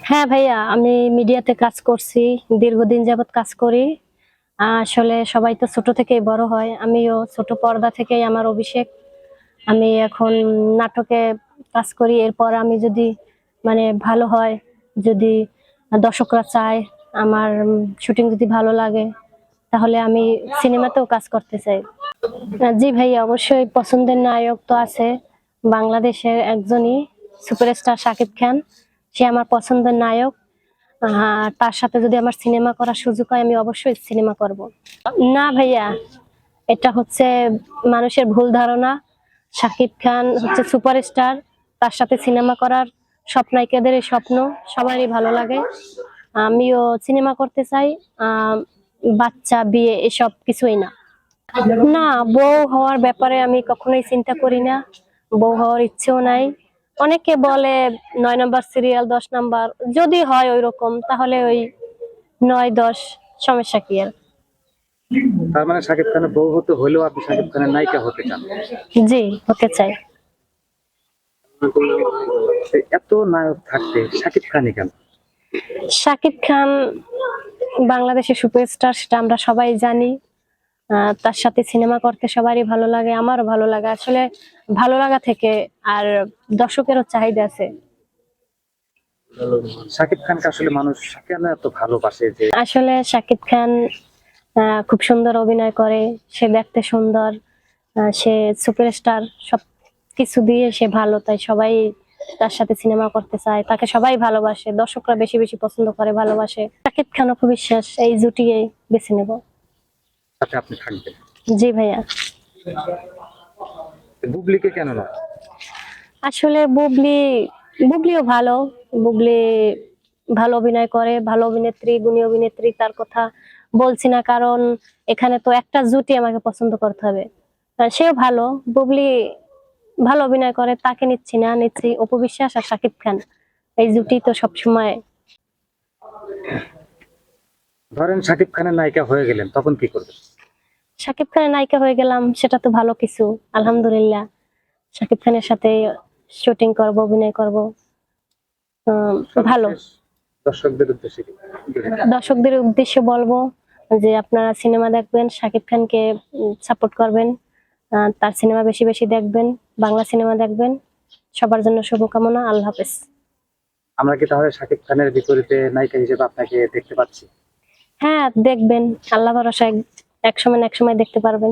হ্যাঁ ভাইয়া, আমি মিডিয়াতে কাজ করছি, দীর্ঘদিন যাবৎ কাজ করি। আসলে সবাই তো ছোট থেকেই বড় হয়, আমিও ছোট পর্দা থেকেই আমার অভিষেক। আমি এখন নাটকে কাজ করি। এরপর আমি যদি মানে ভালো হয়, যদি দর্শকরা চায়, আমার শুটিং যদি ভালো লাগে, তাহলে আমি সিনেমাতেও কাজ করতে চাই। জি ভাইয়া, অবশ্যই পছন্দের নায়ক তো আছে। বাংলাদেশের একজনই সুপারস্টার শাকিব খান, সে আমার পছন্দের নায়ক। তার সাথে যদি আমার সিনেমা করার সুযোগ হয়, আমি অবশ্যই সিনেমা করব। না ভাইয়া, এটা হচ্ছে মানুষের ভুল ধারণা। শাকিব খান হচ্ছে সুপারস্টার, তার সাথে সিনেমা করার সব নায়িকাদের স্বপ্ন, সবারই ভালো লাগে। আমিও সিনেমা করতে চাই। বাচ্চা, বিয়ে এসব কিছুই না। না, বউ হওয়ার ব্যাপারে আমি কখনোই চিন্তা করি না, বউ হওয়ার ইচ্ছেও নাই। অনেকে বলে 9 নাম্বার সিরিয়াল, 10 নাম্বার, যদি হয় ওই রকম তাহলে ওই 9, 10, সমস্যা কি আর। তার মানে শাকিব খানের বউ হতে হলেও আপনি শাকিব খানের নায়িকা হতে চান? জি, হতে চাই। এত নায়ক থাকতে শাকিব খানই কেন? শাকিব খান বাংলাদেশের সুপারস্টার, সেটা আমরা সবাই জানি। তার সাথে সিনেমা করতে সবারই ভালো লাগে, আমারও ভালো লাগে। আসলে ভালো লাগা থেকে আর দর্শকেরও চাহিদা আছে। শাকিব খানকে আসলে মানুষ কেন এত ভালোবাসে? যে আসলে শাকিব খান খুব সুন্দর অভিনয় করে, সে দেখতে সুন্দর, সে সুপারস্টার, সব কিছু দিয়ে সে ভালো, তাই সবাই তার সাথে সিনেমা করতে চায়, তাকে সবাই ভালোবাসে, দর্শকরা বেশি বেশি পছন্দ করে, ভালোবাসে। শাকিব খান অপু বিশ্বাস, এই জুটিয়ে বেছে নেব। সাথে আপনি থাকবেন? জি ভাইয়া। বুবলিকে কেন না? আসলে বুবলিও ভালো। বুবলি ভালো অভিনয় করে, ভালো অভিনেত্রী, গুণী অভিনেত্রী, তার কথা বলছি না, কারণ এখানে তো একটা জুটি আমাকে পছন্দ করতে হবে। সেও ভালো, বুবলি ভালো অভিনয় করে, তাকে নিচ্ছি না, নিচ্ছি অপু বিশ্বাস আর শাকিব খান, এই জুটি তো সবসময়। ধরেন শাকিব খানের নায়িকা হয়ে গেলেন, তখন কি করবেন? শাকিব খানের নায়িকা হয়ে গেলাম, সেটা তো ভালো কিছু, আলহামদুলিল্লাহ। শাকিব খানের সাথে শুটিং করব, অভিনয় করব, ভালো। সর্বশেষ দর্শকদের উদ্দেশ্যে দর্শকদের উদ্দেশ্যে বলবো যে আপনারা সিনেমা দেখবেন, শাকিব খানকে সাপোর্ট করবেন, তার সিনেমা বেশি বেশি দেখবেন, বাংলা সিনেমা দেখবেন। সবার জন্য শুভকামনা। আল্লাহ হাফেজ। আমরা কি তাহলে শাকিব খানের বিপরীতে নায়িকা হিসেবে আপনাকে দেখতে পাচ্ছি? হ্যাঁ, দেখবেন, আল্লাহ ভরসা, এক সময় না এক সময় দেখতে পারবেন।